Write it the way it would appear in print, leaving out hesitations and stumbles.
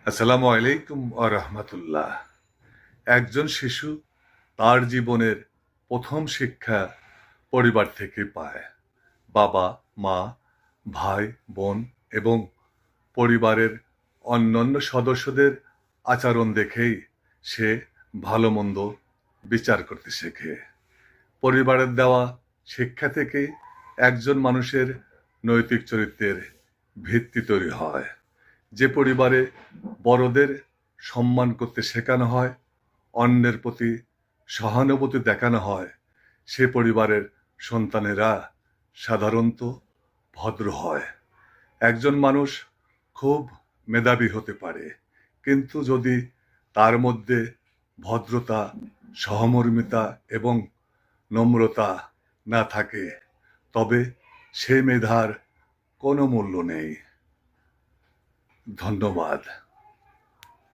আসসালামু আলাইকুম রাহমাতুল্লাহ। একজন শিশু তার জীবনের প্রথম শিক্ষা পরিবার থেকে পায়। বাবা, মা, ভাই, বোন এবং পরিবারের অন্যান্য সদস্যদের আচরণ দেখেই সে ভালো মন্দ বিচার করতে শেখে। পরিবারের দেওয়া শিক্ষা থেকে একজন মানুষের নৈতিক চরিত্রের ভিত্তি তৈরি হয়। যে পরিবারে বড়দের সম্মান করতে শেখানো হয়, অন্যের প্রতি সহানুভূতি দেখানো হয়, সে পরিবারের সন্তানেরা সাধারণত ভদ্র হয়। একজন মানুষ খুব মেধাবী হতে পারে, কিন্তু যদি তার মধ্যে ভদ্রতা, সহমর্মিতা এবং নম্রতা না থাকে, তবে সে মেধার কোনো মূল্য নেই। ধন্যবাদ।